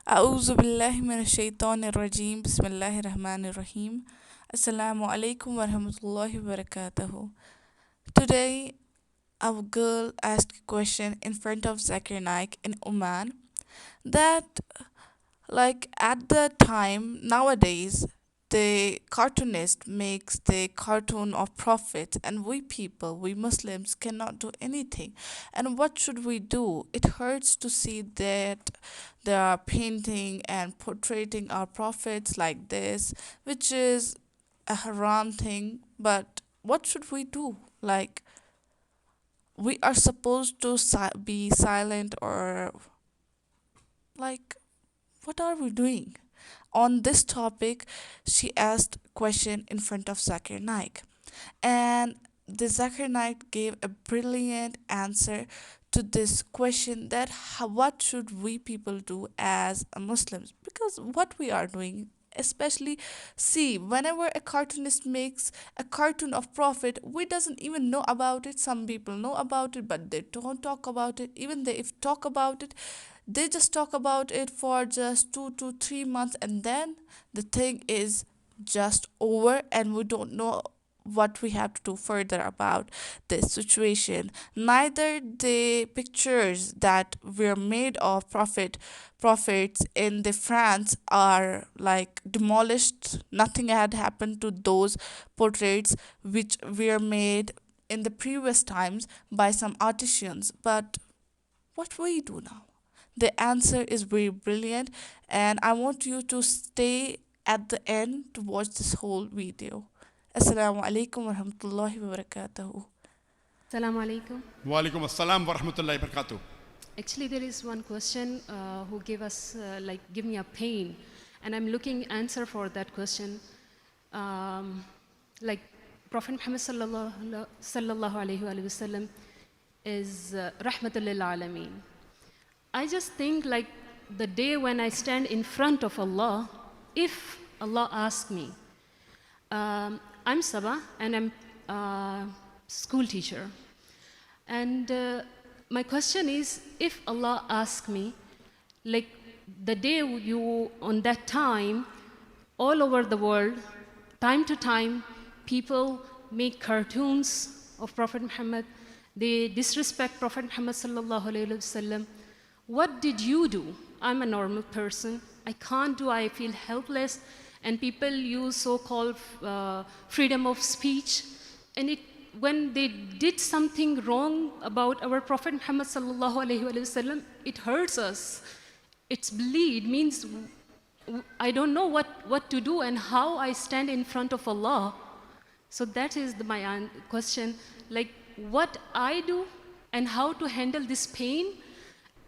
أعوذ بالله من الشيطان الرجيم بسم الله الرحمن الرحيم Assalamu alaikum wa rahmatullahi wa barakatuhu. Today, our girl asked a question in front of Zakir Naik in Oman that like at the time nowadays the cartoonist makes the cartoon of prophet and we people, we Muslims cannot do anything. And what should we do? It hurts to see that they are painting and portraying our prophets like this, which is a haram thing. But what should we do? Like, we are supposed to be silent, or like, what are we doing? On this topic, she asked a question in front of Zakir Naik. And the Zakir Naik gave a brilliant answer to this question that what should we people do as a Muslims? Because what we are doing, especially see, whenever a cartoonist makes a cartoon of prophet, we doesn't even know about it. Some people know about it, but they don't talk about it. Even they if talk about it, they just talk about it for just 2 to 3 months, and then the thing is just over, and we don't know what we have to do further about this situation. Neither the pictures that were made of prophets in the France are like demolished. Nothing had happened to those portraits which were made in the previous times by some artisans. But what we do now? The answer is very brilliant, and I want you to stay at the end to watch this whole video. Assalamu alaikum wa rahmatullahi wa barakatuhu. Assalamu alaikum. Walaikum assalam wa rahmatullahi wa barakatuh. Actually, there is one question who gave us, give me a pain, and I'm looking answer for that question. Like Prophet Muhammad sallallahu alaihi wasallam is rahmatul lil alameen. I just think like the day when I stand in front of Allah, if Allah asks me, I'm Sabah and I'm a school teacher. And my question is, if Allah asks me, like the day you, on that time, all over the world, time to time, people make cartoons of Prophet Muhammad, they disrespect Prophet Muhammad sallallahu alaihi wasallam. What did you do? I'm a normal person. I can't do, I feel helpless. And people use so-called freedom of speech. And when they did something wrong about our Prophet Muhammad sallallahu alaihi wasallam, it hurts us. It's bleed, means I don't know what to do and how I stand in front of Allah. So that is my question, like what I do and how to handle this pain.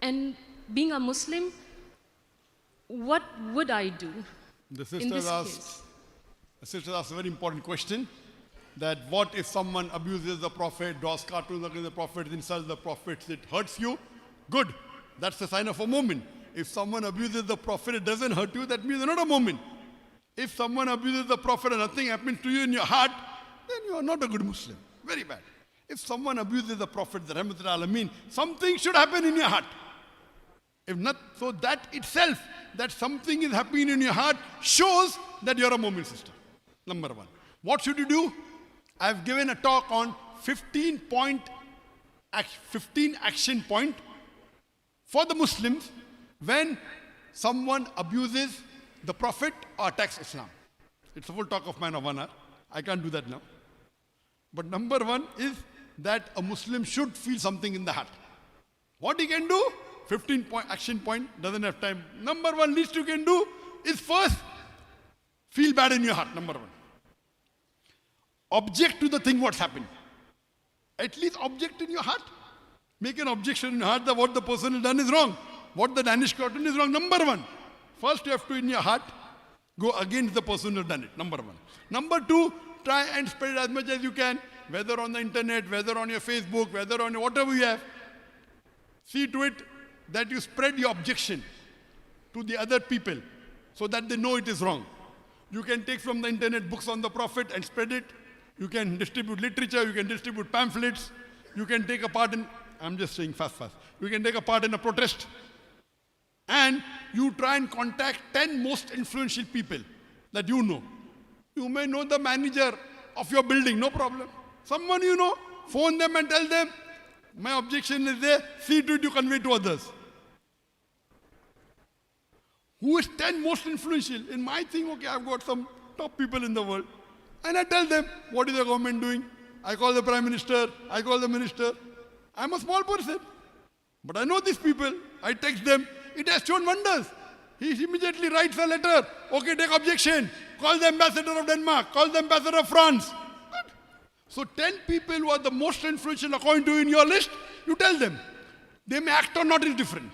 And being a Muslim, what would I do? The sister asked a very important question, that what if someone abuses the Prophet, draws cartoons against the Prophet, insults the Prophet, it hurts you? Good. That's the sign of a mu'min. If someone abuses the Prophet, it doesn't hurt you, that means you're not a mu'min. If someone abuses the Prophet and nothing happens to you in your heart, then you are not a good Muslim. Very bad. If someone abuses the Prophet, the Rahmatul Alameen, something should happen in your heart. If not, so that itself, that something is happening in your heart, shows that you're a Mu'min sister. Number one. What should you do? I've given a talk on 15 action point for the Muslims when someone abuses the Prophet or attacks Islam. It's a full talk of mine of 1 hour. I can't do that now. But number one is that a Muslim should feel something in the heart. What he can do? 15 action point, doesn't have time. Number one least you can do is first, feel bad in your heart, number one. Object to the thing what's happened. At least object in your heart. Make an objection in your heart that what the person has done is wrong. What the Danish cartoon is wrong, number one. First you have to in your heart, go against the person who has done it, number one. Number two, try and spread it as much as you can, whether on the internet, whether on your Facebook, whether on your whatever you have. See to it that you spread your objection to the other people so that they know it is wrong. You can take from the internet books on the Prophet and spread it. You can distribute literature, you can distribute pamphlets, you can take a part in, I'm just saying fast. You can take a part in a protest. and you try and contact 10 most influential people that you know. You may know the manager of your building, no problem. Someone you know, phone them and tell them, my objection is there, see to it you convey to others. Who is 10 most influential? In my thing, okay, I've got some top people in the world. And I tell them, what is the government doing? I call the Prime Minister, I call the Minister. I'm a small person. But I know these people. I text them. It has shown wonders. He immediately writes a letter. Okay, take objection. Call the ambassador of Denmark. Call the ambassador of France. Good. So 10 people who are the most influential according to you in your list, you tell them. They may act or not is different.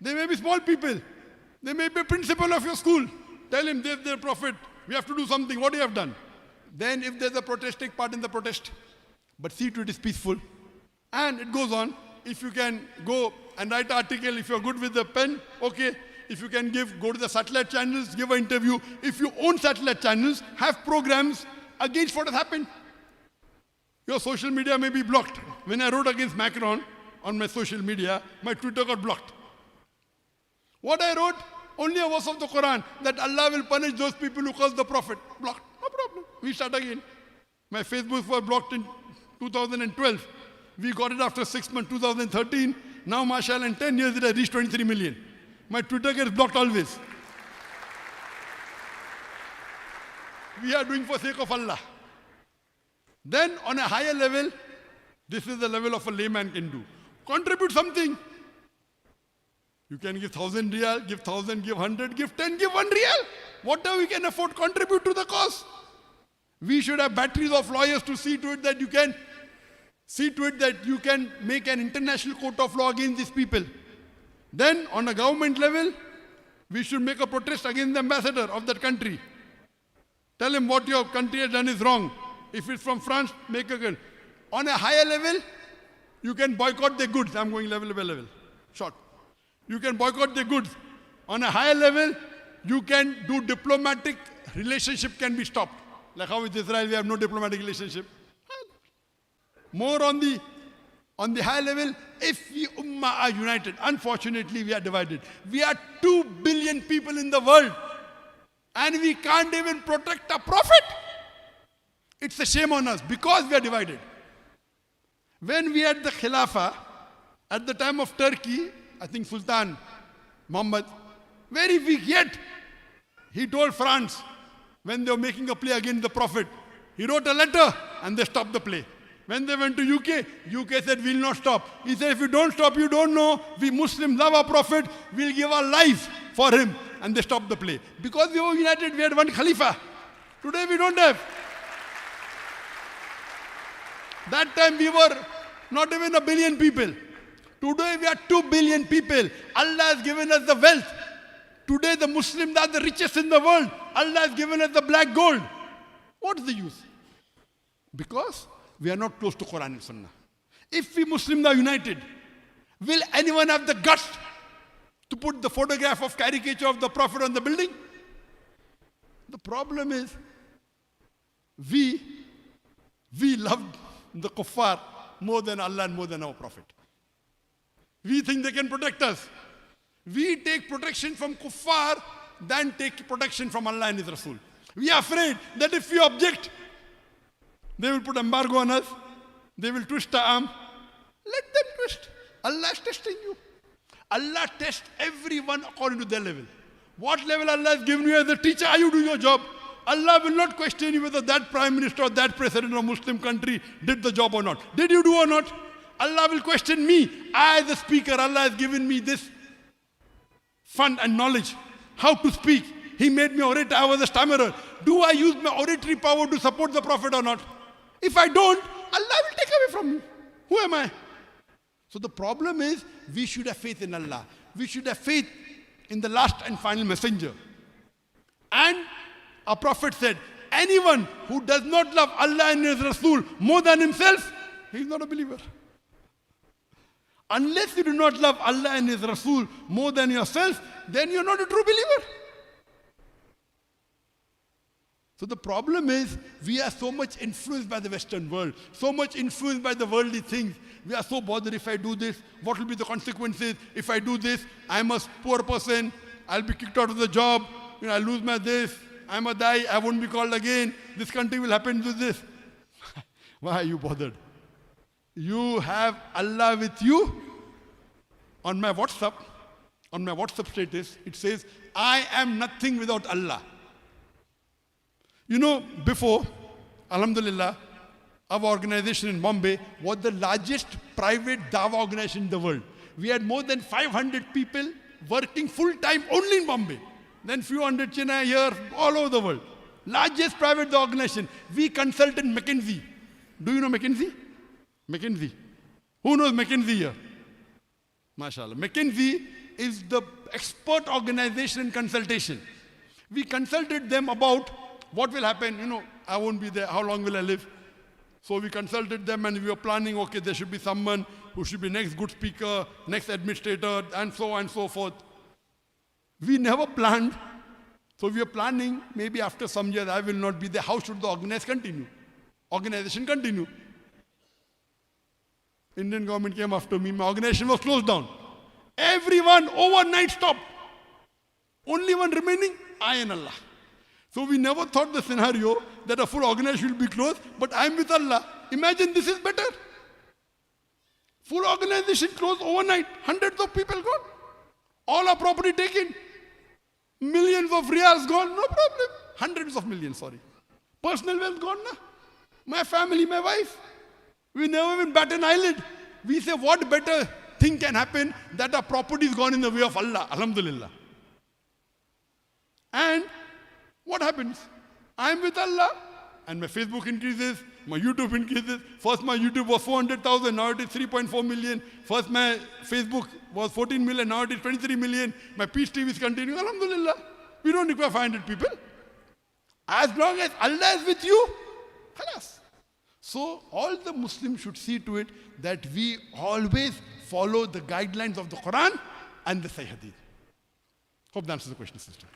They may be small people. They may be a principal of your school. Tell him, there's the prophet. We have to do something. What you have done? Then if there's a protest, take part in the protest. But see to it is peaceful. And it goes on. If you can go and write an article, if you're good with the pen, okay. If you can go to the satellite channels, give an interview. If you own satellite channels, have programs against what has happened. Your social media may be blocked. When I wrote against Macron on my social media, my Twitter got blocked. What I wrote, only a verse of the Quran, that Allah will punish those people who curse the Prophet. Blocked. No problem. We start again. My Facebook was blocked in 2012. We got it after 6 months, 2013. Now, mashallah, in 10 years, it has reached 23 million. My Twitter gets blocked always. We are doing for sake of Allah. Then, on a higher level, this is the level of a layman can do. Contribute something. You can give 1,000 riyal, give 1,000, give 100, give 10, give 1 riyal. Whatever we can afford, contribute to the cause. We should have batteries of lawyers to see to it that you can make an international court of law against these people. Then, on a government level, we should make a protest against the ambassador of that country. Tell him what your country has done is wrong. If it's from France, make a gun. On a higher level, you can boycott their goods. I'm going level by level. Short. You can boycott their goods. On a higher level, you can do diplomatic relationship can be stopped. Like how with Israel, we have no diplomatic relationship. More on the high level, if we ummah are united, unfortunately we are divided. We are 2 billion people in the world and we can't even protect a prophet. It's a shame on us because we are divided. When we had the Khilafah, at the time of Turkey, I think Sultan Muhammad, very weak yet, he told France, when they were making a play against the prophet, he wrote a letter and they stopped the play. When they went to UK said, we'll not stop. He said, if you don't stop, you don't know. We Muslims love our Prophet. We'll give our life for him. And they stopped the play. Because we were united, we had one Khalifa. Today we don't have. That time we were not even 1 billion people. Today we are 2 billion people. Allah has given us the wealth. Today the Muslims are the richest in the world. Allah has given us the black gold. What is the use? Because we are not close to Quran and Sunnah. If we Muslims are united, will anyone have the guts to put the photograph of caricature of the Prophet on the building? The problem is, we love the kuffar more than Allah and more than our Prophet. We think they can protect us. We take protection from kuffar than take protection from Allah and His Rasul. We are afraid that if we object, they will put embargo on us. They will twist our arm. Let them twist. Allah is testing you. Allah tests everyone according to their level. What level Allah has given you as a teacher, are you doing your job? Allah will not question you whether that prime minister or that president of a Muslim country did the job or not. Did you do or not? Allah will question me. I as a speaker, Allah has given me this fund and knowledge. How to speak. He made me orator. I was a stammerer. Do I use my oratory power to support the Prophet or not? If I don't, Allah will take away from me. Who am I? So the problem is, we should have faith in Allah. We should have faith in the last and final messenger. And our Prophet said, anyone who does not love Allah and His Rasul more than himself, he is not a believer. Unless you do not love Allah and His Rasul more than yourself, then you're not a true believer. So the problem is, we are so much influenced by the Western world, so much influenced by the worldly things. We are so bothered, if I do this, what will be the consequences? If I do this, I'm a poor person, I'll be kicked out of the job, I'll lose my this, I'm a die, I won't be called again, this country will happen to this. Why are you bothered? You have Allah with you. On my WhatsApp status, it says, I am nothing without Allah. Before, Alhamdulillah, our organization in Bombay was the largest private Dawa organization in the world. We had more than 500 people working full-time only in Bombay. Then few hundred Chennai here, all over the world. Largest private Dawa organization. We consulted McKinsey. Do you know McKinsey? McKinsey. Who knows McKinsey here? MashaAllah. McKinsey is the expert organization in consultation. We consulted them about what will happen, I won't be there, how long will I live? So we consulted them and we were planning, okay, there should be someone who should be next good speaker, next administrator, and so on and so forth. We never planned. So we were planning, maybe after some years I will not be there, how should the organization continue? Indian government came after me, my organization was closed down. Everyone overnight stopped. Only one remaining, I and Allah. So we never thought the scenario that a full organization will be closed, but I'm with Allah. Imagine this is better. Full organization closed overnight. Hundreds of people gone. All our property taken. Millions of riyals gone, no problem. Hundreds of millions, sorry. Personal wealth gone, na? My family, my wife. We never even bat an eyelid. We say, what better thing can happen that our property is gone in the way of Allah, Alhamdulillah. And what happens? I'm with Allah and my Facebook increases, my YouTube increases. First my YouTube was 400,000, now it is 3.4 million. First my Facebook was 14 million, now it is 23 million. My Peace TV is continuing, Alhamdulillah. We don't require 500 people. As long as Allah is with you, khalas. So all the Muslims should see to it that we always follow the guidelines of the Quran and the Sahih Hadith. Hope that answers the question, sister.